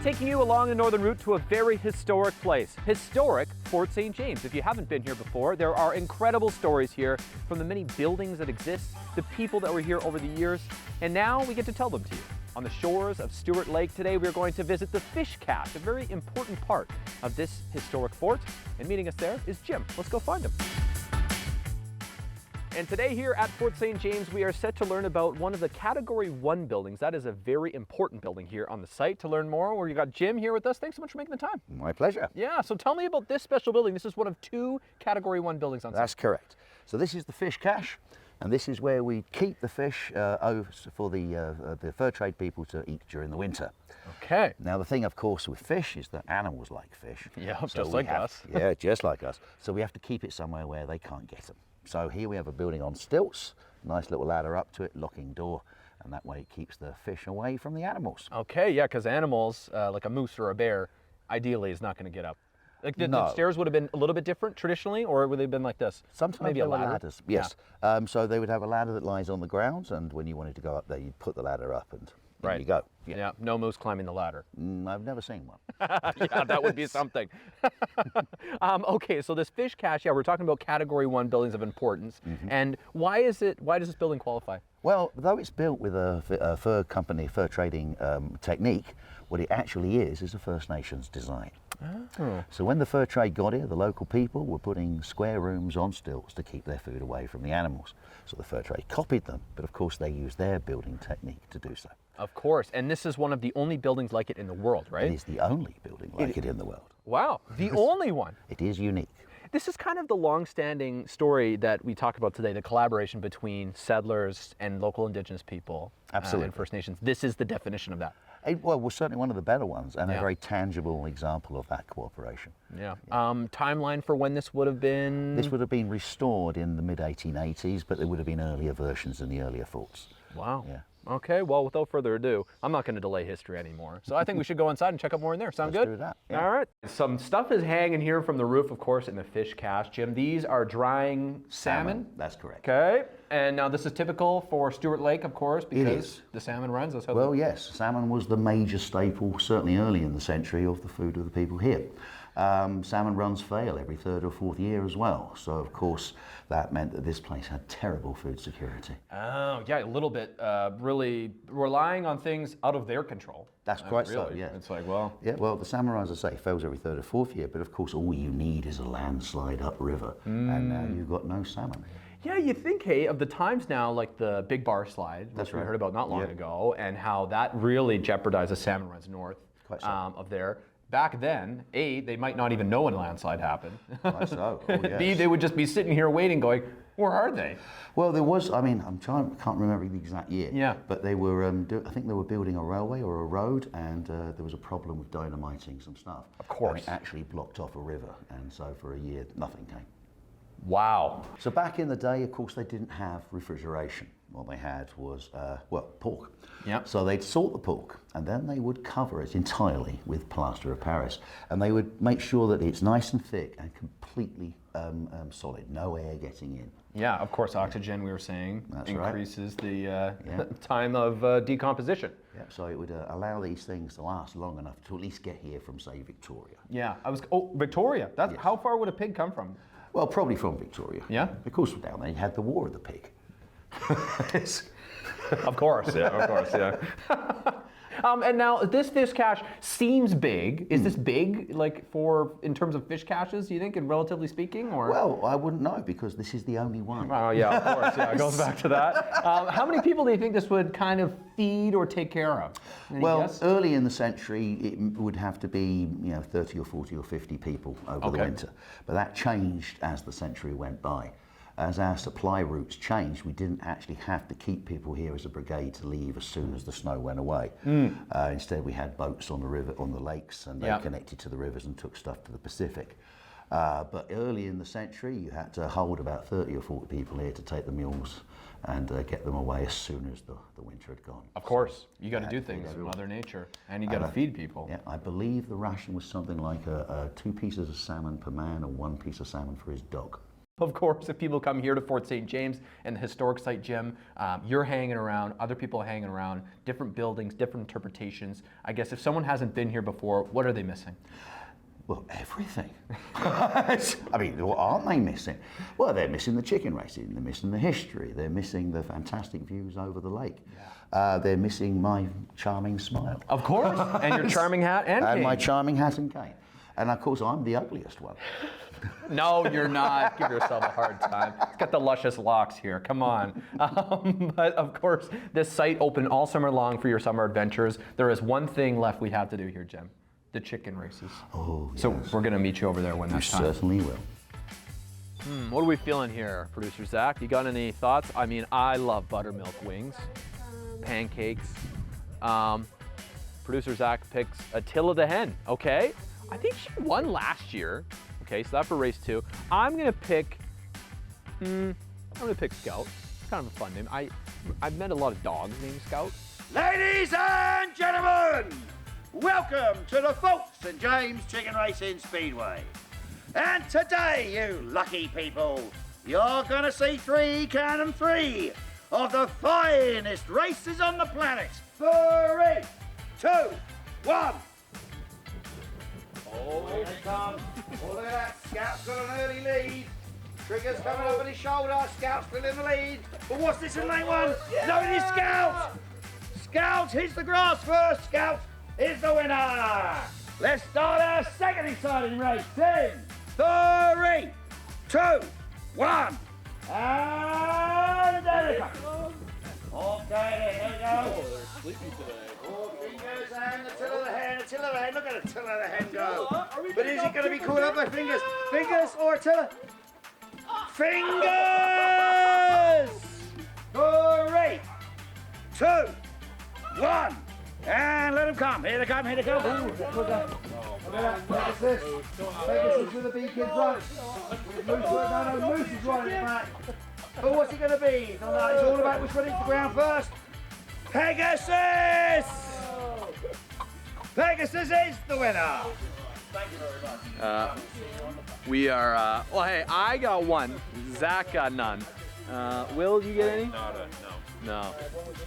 taking you along the northern route to a very historic place. Historic Fort St. James. If you haven't been here before, there are incredible stories here from the many buildings that exist, the people that were here over the years, and now we get to tell them to you. On the shores of Stewart Lake today, we're going to visit the fish cache, a very important part of this historic fort. And meeting us there is Jim. Let's go find him. And today here at Fort St. James, we are set to learn about one of the Category 1 buildings. That is a very important building here on the site. To learn more, we've got Jim here with us. Thanks so much for making the time. My pleasure. Yeah, so tell me about this special building. This is one of 2 Category 1 buildings on site. That's correct. So this is the fish cache, and this is where we keep the fish for the fur trade people to eat during the winter. Okay. Now the thing, of course, with fish is that animals like fish. Yeah, so just like us. Yeah, just like us. So we have to keep it somewhere where they can't get them. So here we have a building on stilts, nice little ladder up to it, locking door, and that way it keeps the fish away from the animals. Okay, yeah, because animals, like a moose or a bear, ideally is not going to get up. Like the stairs would have been a little bit different traditionally, or would they have been like this? Sometimes maybe they a were ladder. ladders, yes. Yeah. So they would have a ladder that lies on the ground, and when you wanted to go up there, you'd put the ladder up and there you go. Yeah, no moose climbing the ladder. I've never seen one. Yeah, that would be something. Okay, so this fish cache, yeah, we're talking about Category 1 buildings of importance. And why does this building qualify? Well, though it's built with a fur company, fur trading technique, what it actually is a First Nations design. Oh. So when the fur trade got here, the local people were putting square rooms on stilts to keep their food away from the animals. So the fur trade copied them, but of course they used their building technique to do so. Of course, and this is one of the only buildings like it in the world, right? It is the only building like it in the world. Wow, the only one. It is unique. This is kind of the long-standing story that we talk about today, the collaboration between settlers and local Indigenous people. Absolutely. And First Nations. This is the definition of that. Well, we're certainly one of the better ones, and a very tangible example of that cooperation. Yeah. Timeline for when this would have been? This would have been restored in the mid-1880s, but there would have been earlier versions in the earlier forts. Wow. Yeah. Okay, well, without further ado, I'm not going to delay history anymore. So I think we should go inside and check out more in there. Sound good? Let's do that. Yeah. All right. Some stuff is hanging here from the roof, of course, in the fish cache. Jim, these are drying salmon. That's correct. Okay. And now this is typical for Stewart Lake, of course, because the salmon runs. That's how well, yes, salmon was the major staple, certainly early in the century, of the food of the people here. Salmon runs fail every 3rd or 4th year as well. So, of course, that meant that this place had terrible food security. Oh, yeah, a little bit. Really relying on things out of their control. That's quite so, yeah. It's like, well... Yeah, well, the salmon, as I say, fails every 3rd or 4th year, but of course all you need is a landslide upriver, and now you've got no salmon. Yeah, you think, hey, of the times now, like the Big Bar slide, which we heard about not long ago, and how that really jeopardized the salmon runs north of there. Back then, A, they might not even know when a landslide happened. Quite so. Oh, yes. B, they would just be sitting here waiting, going, where are they? Well, there was, I mean, can't remember the exact year. Yeah. But they were, I think they were building a railway or a road, and there was a problem with dynamiting some stuff. Of course. And it actually blocked off a river, and so for a year, nothing came. Wow. So back in the day, of course, they didn't have refrigeration. What they had was, pork. Yep. So they'd salt the pork, and then they would cover it entirely with plaster of Paris. And they would make sure that it's nice and thick and completely solid, no air getting in. Yeah, of course, oxygen, we were saying, increases the time of decomposition. Yeah, so it would allow these things to last long enough to at least get here from, say, Victoria. Yeah, Victoria. That's how far would a pig come from? Well, probably from Victoria. Yeah? Of course, down there you had the War of the Pig. Of course, yeah. And now this fish cache seems big. Is this big, like in terms of fish caches, do you think, and relatively speaking, or? Well, I wouldn't know because this is the only one. Oh yeah, of course, yeah, it goes back to that. How many people do you think this would kind of feed or take care of? Any guess? Early in the century, it would have to be 30 or 40 or 50 people over the winter, but that changed as the century went by. As our supply routes changed, we didn't actually have to keep people here as a brigade to leave as soon as the snow went away. Instead, we had boats on the river, on the lakes, and they connected to the rivers and took stuff to the Pacific. But early in the century, you had to hold about 30 or 40 people here to take the mules and get them away as soon as the winter had gone. Of course, you got to do things with Mother Nature, and you got to feed people. Yeah, I believe the ration was something like 2 pieces of salmon per man and 1 piece of salmon for his dog. Of course, if people come here to Fort St. James and the historic site gym, you're hanging around, other people are hanging around, different buildings, different interpretations. I guess if someone hasn't been here before, what are they missing? Well, everything. I mean, what aren't they missing? Well, they're missing the chicken racing, they're missing the history, they're missing the fantastic views over the lake. Yeah. They're missing my charming smile. Of course, and your charming hat and cane. My charming hat and cane. And of course, I'm the ugliest one. No, you're not. Give yourself a hard time. It's got the luscious locks here. Come on. But of course, this site open all summer long for your summer adventures. There is one thing left we have to do here, Jim. The chicken races. Oh, yes. So we're going to meet you over there when that's time. You certainly will. What are we feeling here, Producer Zach? You got any thoughts? I mean, I love buttermilk wings, pancakes. Producer Zach picks Attila the hen. Okay. I think she won last year. Okay, so that's for race 2. I'm gonna pick Scout. It's kind of a fun name. I've met a lot of dogs named Scout. Ladies and gentlemen, welcome to the Fort St. James Chicken Racing Speedway. And today, you lucky people, you're gonna see 3 of the finest races on the planet. 3, 2, 1. Oh, here they come. Oh, look at that. Scout's got an early lead. Trigger's coming up on his shoulder. Scout's still in the lead. But what's this in lane 1? Yeah. No, it is Scout. Scout hits the grass first. Scout is the winner. Let's start our second exciting race. 10, 3, 2, 1. And there they come. Okay, there we go. Oh, they're sleepy today. Oh, fingers and Attila the hen. Attila the hen. Look at Attila the hen go. But is he going to be caught up by fingers? Fingers or Attila? Fingers! 3, 2, 1. And let them come. Here they come. Here they come. Ooh, look at that. Pegasus. Pegasus with the big kids run. Moose is running back. But what's it going to be? It's all about which one hits the ground first. Pegasus! Pegasus is the winner. Thank you very much. We are, well, hey, I got one. Zach got none. Will, you get any? No.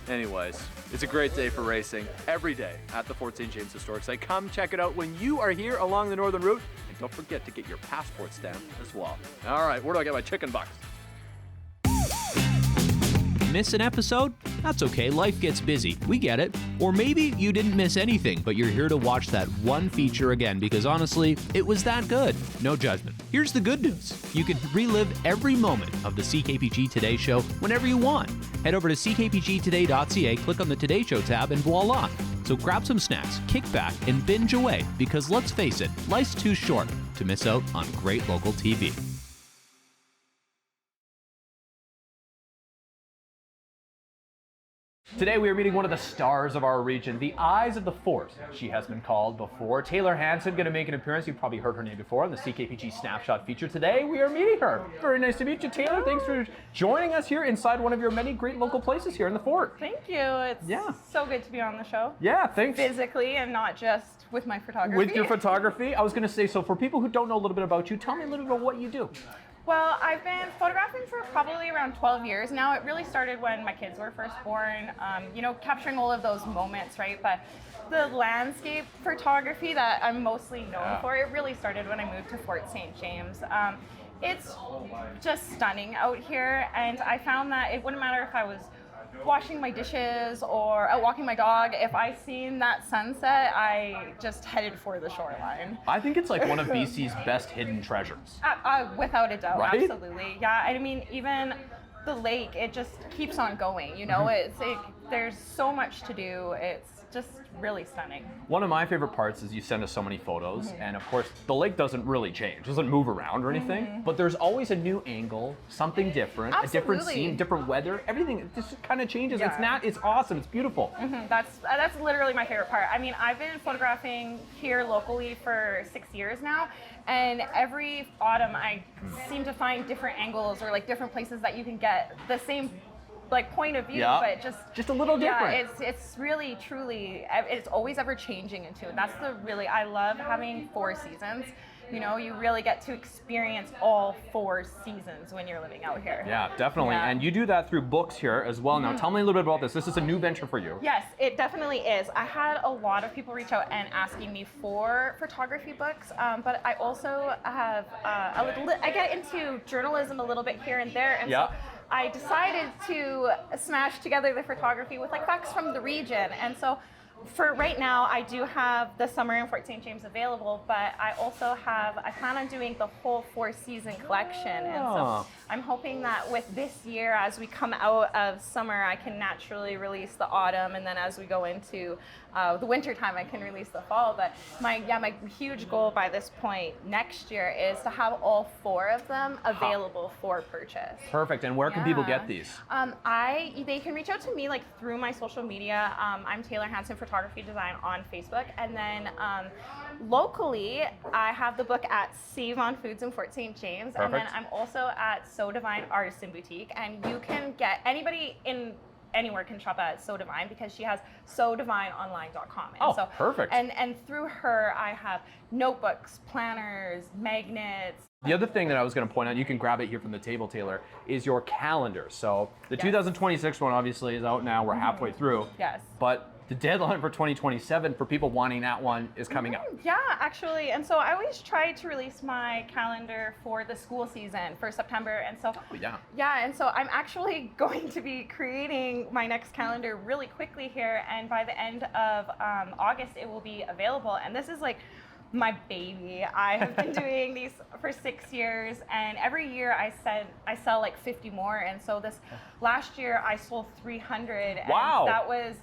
Anyways, it's a great day for racing every day at the Fort St. James Historic Site. Come check it out when you are here along the Northern Route. And don't forget to get your passport stamp as well. All right, where do I get my chicken bucks? Miss an episode? That's okay, life gets busy. We get it. Or maybe you didn't miss anything, but you're here to watch that one feature again because honestly, it was that good. No judgment. Here's the good news. You can relive every moment of the CKPG Today Show whenever you want. Head over to ckpgtoday.ca, click on the Today Show tab, and voila. So grab some snacks, kick back, and binge away because let's face it, life's too short to miss out on great local TV. Today we are meeting one of the stars of our region, the Eyes of the Fort. She has been called before. Taylor Hansen going to make an appearance. You've probably heard her name before on the CKPG Snapshot feature. Today we are meeting her. Very nice to meet you, Taylor. Thanks for joining us here inside one of your many great local places here in the Fort. Thank you. It's so good to be on the show. Yeah, thanks. Physically and not just with my photography. With your photography. I was going to say, so for people who don't know a little bit about you, tell me a little bit about what you do. Well, I've been photographing for probably around 12 years now. It really started when my kids were first born, capturing all of those moments, right? But the landscape photography that I'm mostly known for, it really started when I moved to Fort St. James. It's just stunning out here, and I found that it wouldn't matter if I was washing my dishes or out walking my dog. If I seen that sunset, I just headed for the shoreline. I think it's like one of BC's best hidden treasures. Without a doubt, right? Absolutely. Yeah, I mean, even the lake, it just keeps on going, you know? There's so much to do. It's just really stunning. One of my favorite parts is you send us so many photos, and of course the lake doesn't really change, doesn't move around or anything, but there's always a new angle, something different, a different scene, different weather, everything just kind of changes. Yeah. It's awesome, it's beautiful. That's literally my favorite part. I mean, I've been photographing here locally for 6 years now, and every autumn I seem to find different angles or like different places that you can get the same point of view, but just a little different. Yeah, it's really truly, it's always ever changing into it. I love having 4 seasons you know, you really get to experience all 4 seasons when you're living out here. Yeah, definitely. Yeah. And you do that through books here as well. Now, tell me a little bit about this. This is a new venture for you. Yes, it definitely is. I had a lot of people reach out and asking me for photography books, but I also have I get into journalism a little bit here and there, and Yeah. so I decided to smash together the photography with like facts from the region. And so for right now, I do have the summer in Fort St. James available, but I plan on doing the whole 4-season collection. And so I'm hoping that with this year, as we come out of summer, I can naturally release the autumn, and then as we go into the winter time, I can release the fall. But my huge goal by this point next year is to have all 4 of them available for purchase. Perfect. And where can people get these? They can reach out to me like through my social media. I'm Taylor Hansen Photography Design on Facebook, and then locally I have the book at Save on Foods in Fort St. James. Perfect. And then I'm also at So Divine Artisan Boutique, and you can get anywhere can shop at So Divine because she has sodivineonline.com. And perfect. And through her, I have notebooks, planners, magnets. The other thing that I was going to point out, you can grab it here from the table, Taylor, is your calendar. So the 2026 one obviously is out now. We're halfway through. Yes. But the deadline for 2027 for people wanting that one is coming up. Yeah, actually. And so I always try to release my calendar for the school season for September. And so, and so I'm actually going to be creating my next calendar really quickly here. And by the end of August, it will be available. And this is like my baby. I have been doing these for 6 years, and every year I sell like 50 more. And so this last year I sold 300. Wow. And that was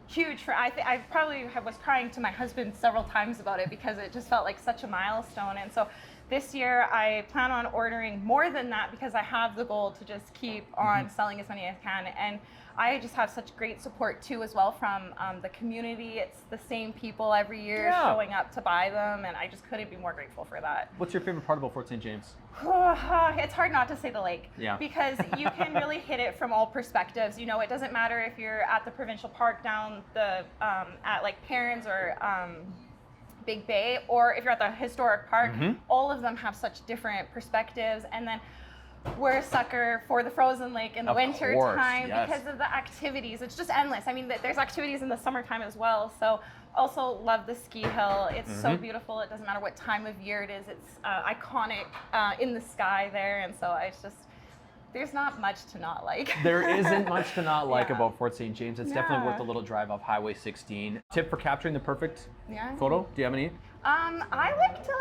huge. I probably was crying to my husband several times about it because it just felt like such a milestone. And so this year I plan on ordering more than that because I have the goal to just keep on selling as many as I can. And I just have such great support too as well from the community. It's the same people every year showing up to buy them, and I just couldn't be more grateful for that. What's your favorite part about Fort St. James? It's hard not to say the lake, because you can really hit it from all perspectives. You know, it doesn't matter if you're at the provincial park down the at like Perrins or Big Bay, or if you're at the historic park. All of them have such different perspectives. And then we're a sucker for the frozen lake in the winter time because of the activities. It's just endless. I mean, there's activities in the summertime as well. So also love the ski hill. It's so beautiful. It doesn't matter what time of year it is. It's iconic in the sky there. And so there's not much to not like. There isn't much to not like about Fort St. James. It's definitely worth a little drive off Highway 16. Tip for capturing the perfect photo? Do you have any? I like to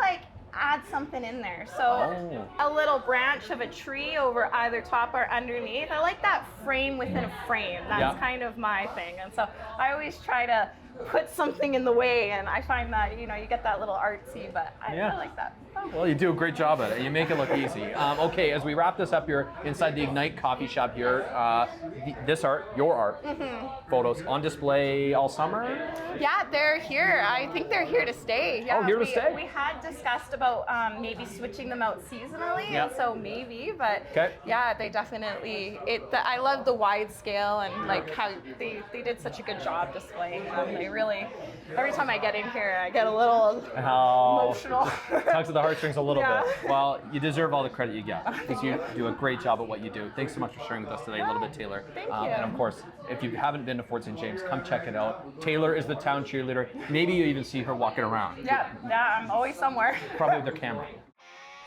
add something in there. So a little branch of a tree over either top or underneath. I like that frame within a frame. That's kind of my thing. And so I always try to put something in the way, and I find that, you get that little artsy, but I like that. Well, you do a great job at it. You make it look easy. Okay, as we wrap this up here inside the Ignite coffee shop here, this art, your art, photos on display all summer? Yeah, they're here. I think they're here to stay. Yeah, here to stay? We had discussed about maybe switching them out seasonally, and so maybe, but yeah, they definitely, I love the wide scale and how they did such a good job displaying them. They really, every time I get in here, I get a little emotional. Tugs at the heartstrings a little bit. Well, you deserve all the credit you get because you do a great job at what you do. Thanks so much for sharing with us today a little bit, Taylor. Thank you. And of course, if you haven't been to Fort St. James, come check it out. Taylor is the town cheerleader. Maybe you even see her walking around. Yeah, I'm always somewhere. Probably with their camera.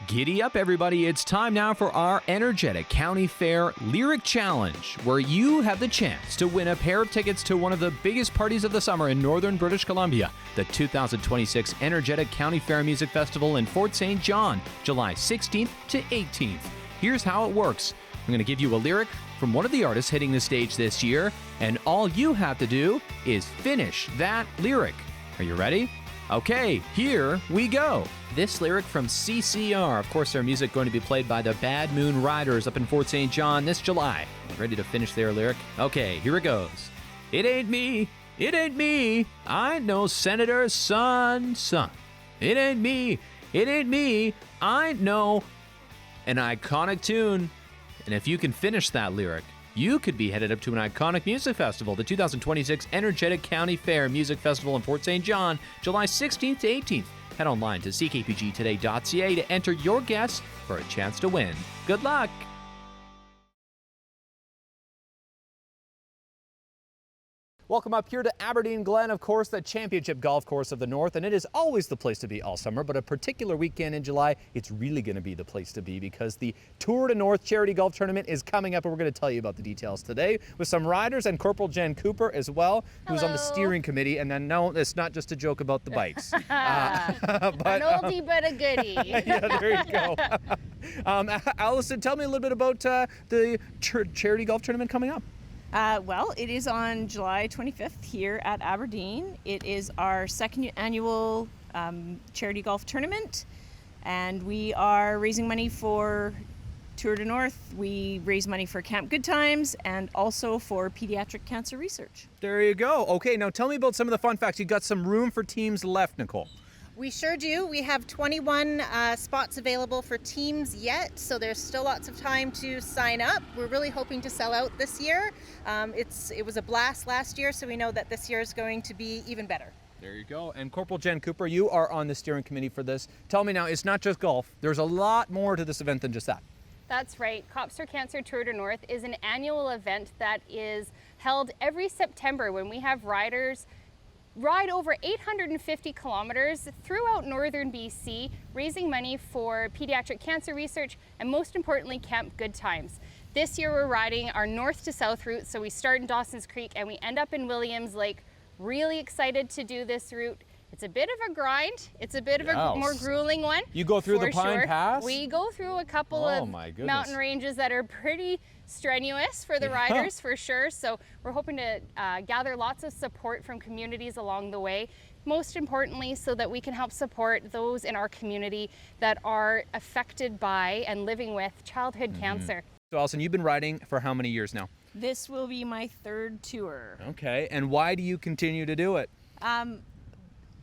Giddy up, everybody. It's time now for our Energetic County Fair Lyric Challenge, where you have the chance to win a pair of tickets to one of the biggest parties of the summer in northern British Columbia, the 2026 Energetic County Fair Music Festival in Fort St. John, July 16th to 18th. Here's how it works. I'm going to give you a lyric from one of the artists hitting the stage this year, and all you have to do is finish that lyric. Are you ready? Okay, here we go. This lyric from CCR. Of course, their music going to be played by the Bad Moon Riders up in Fort St. John this July. Ready to finish their lyric? Okay, here it goes. It ain't me, I ain't no senator's son. It ain't me, I ain't no an iconic tune. And if you can finish that lyric, you could be headed up to an iconic music festival, the 2026 Energetic County Fair Music Festival in Fort St. John, July 16th to 18th. Head online to ckpgtoday.ca to enter your guess for a chance to win. Good luck! Welcome up here to Aberdeen Glen, of course, the championship golf course of the North, and it is always the place to be all summer, but a particular weekend in July, it's really going to be the place to be because the Tour de North Charity Golf Tournament is coming up, and we're going to tell you about the details today with some riders and Corporal Jen Cooper as well, who's on the steering committee, and then no, it's not just a joke about the bikes. An oldie but a goodie. Yeah, there you go. Allison, tell me a little bit about the Charity Golf Tournament coming up. Well, it is on July 25th here at Aberdeen. It is our second annual charity golf tournament, and we are raising money for Tour de North. We raise money for Camp Good Times and also for pediatric cancer research. There you go. Okay, now tell me about some of the fun facts. You've got some room for teams left, Nicole. We sure do. We have 21 spots available for teams yet, so there's still lots of time to sign up. We're really hoping to sell out this year. It was a blast last year, so we know that this year is going to be even better. There you go. And Corporal Jen Cooper, you are on the steering committee for this. Tell me now, it's not just golf. There's a lot more to this event than just that. That's right. Cops for Cancer Tour de North is an annual event that is held every September when we have riders ride over 850 kilometers throughout northern BC, raising money for pediatric cancer research and most importantly, Camp Good Times. This year we're riding our north to south route, so we start in Dawson's Creek and we end up in Williams Lake. Really excited to do this route. It's a bit of a grind. It's a bit of a more grueling one. You go through the Pine Pass? We go through a couple of mountain ranges that are pretty strenuous for the riders for sure. So we're hoping to gather lots of support from communities along the way. Most importantly, so that we can help support those in our community that are affected by and living with childhood cancer. So Alison, you've been riding for how many years now? This will be my third tour. Okay, and why do you continue to do it?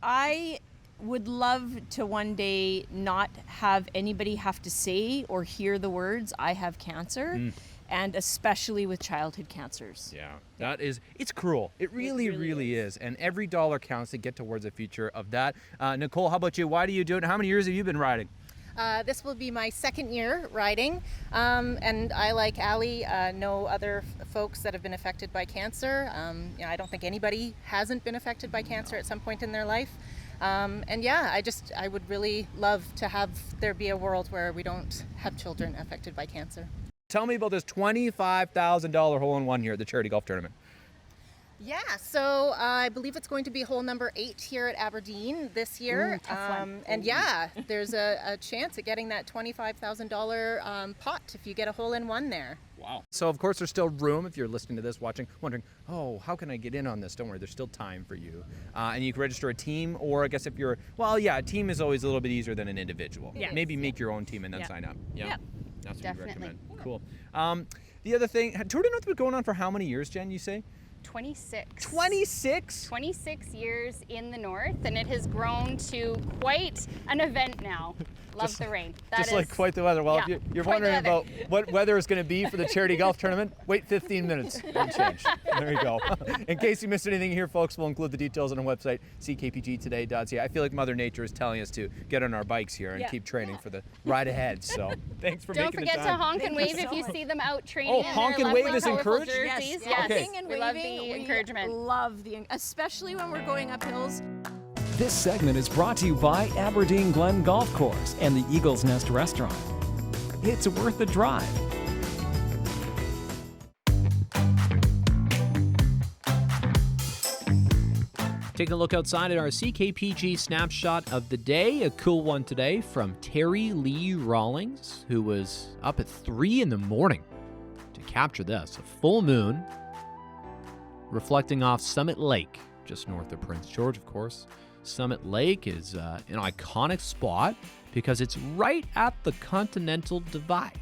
I would love to one day not have anybody have to say or hear the words, I have cancer, and especially with childhood cancers. Yeah, it's cruel. It really is. And every dollar counts to get towards the future of that. Nicole, how about you? Why do you do it? How many years have you been riding? This will be my second year riding, and I, like Allie, know other folks that have been affected by cancer. I don't think anybody hasn't been affected by cancer at some point in their life. And yeah, I would really love to have there be a world where we don't have children affected by cancer. Tell me about this $25,000 hole-in-one here at the Charity Golf Tournament. Yeah, so I believe it's going to be hole number 8 here at Aberdeen this year. And yeah, there's a chance at getting that $25,000 pot if you get a hole-in-one there. Wow. So of course there's still room if you're listening to this, watching, wondering, oh, how can I get in on this? Don't worry, there's still time for you. And you can register a team, or I guess if you're, well, yeah, a team is always a little bit easier than an individual. Yes. Maybe make your own team and then sign up. Yeah. That's what Definitely. you recommend. Cool. The other thing, Tour de North been going on for how many years, Jen, you say? 26. 26? 26 years in the north, and it has grown to quite an event now. Love the rain. Just like quite the weather. Well, yeah, if you're wondering about what weather is going to be for the charity golf tournament, wait 15 minutes and change. There you go. In case you missed anything here, folks, we'll include the details on our website, ckpgtoday.ca. I feel like Mother Nature is telling us to get on our bikes here and keep training for the ride ahead. So thanks for making the time. Don't forget to honk and wave if you see them out training. Oh, in honk their and wave lovely, is encouraged? jerseys. Yes, Yes. honking and We love the waving, encouragement. We love especially when we're going up hills. This segment is brought to you by Aberdeen Glen Golf Course and the Eagle's Nest Restaurant. It's worth a drive. Taking a look outside at our CKPG snapshot of the day. A cool one today from Terry Lee Rawlings, who was up at 3 in the morning to capture this. A full moon reflecting off Summit Lake, just north of Prince George, of course. Summit Lake is an iconic spot because it's right at the Continental Divide.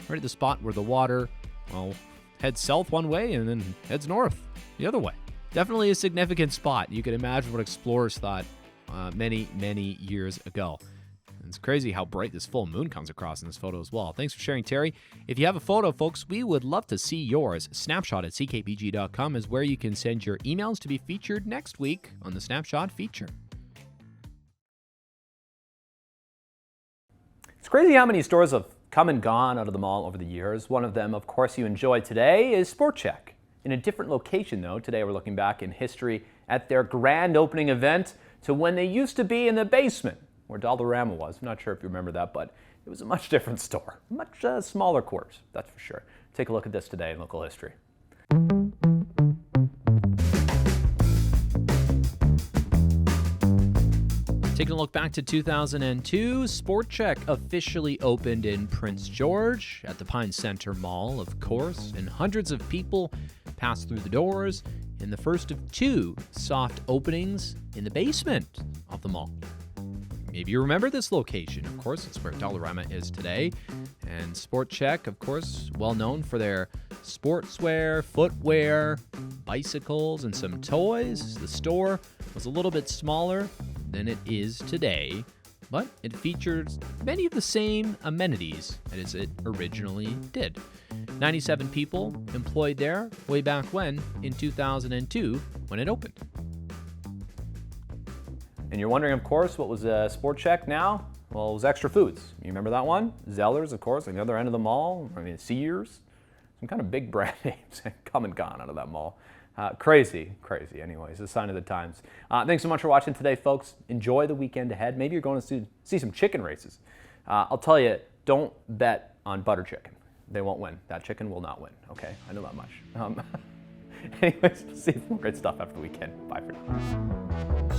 Right at the spot where the water, well, heads south one way and then heads north the other way. Definitely a significant spot. You can imagine what explorers thought many, many years ago. And it's crazy how bright this full moon comes across in this photo as well. Thanks for sharing, Terry. If you have a photo, folks, we would love to see yours. Snapshot at ckpg.com is where you can send your emails to be featured next week on the Snapshot feature. It's crazy how many stores have come and gone out of the mall over the years. One of them, of course, you enjoy today is Sport Chek. In a different location, though. Today we're looking back in history at their grand opening event to when they used to be in the basement where Dollarama was. I'm not sure if you remember that, but it was a much different store. Much smaller quarters, that's for sure. Take a look at this today in local history. Taking a look back to 2002, Sport Chek officially opened in Prince George at the Pine Center Mall, of course, and hundreds of people passed through the doors in the first of two soft openings in the basement of the mall. Maybe you remember this location. Of course, it's where Dollarama is today. And Sport Chek, of course, well known for their sportswear, footwear, bicycles, and some toys. The store was a little bit smaller than it is today, but it features many of the same amenities as it originally did. 97 people employed there way back when, in 2002, when it opened. And you're wondering, of course, what was Sport Chek now? Well, it was Extra Foods. You remember that one? Zellers, of course, on the other end of the mall. I mean, Sears. Some kind of big brand names come and gone out of that mall. Crazy. Anyways, a sign of the times. Thanks so much for watching today, folks. Enjoy the weekend ahead. Maybe you're going to see some chicken races. I'll tell you, don't bet on butter chicken. They won't win. That chicken will not win. Okay, I know that much. Anyways, see some more great stuff after the weekend. Bye for now.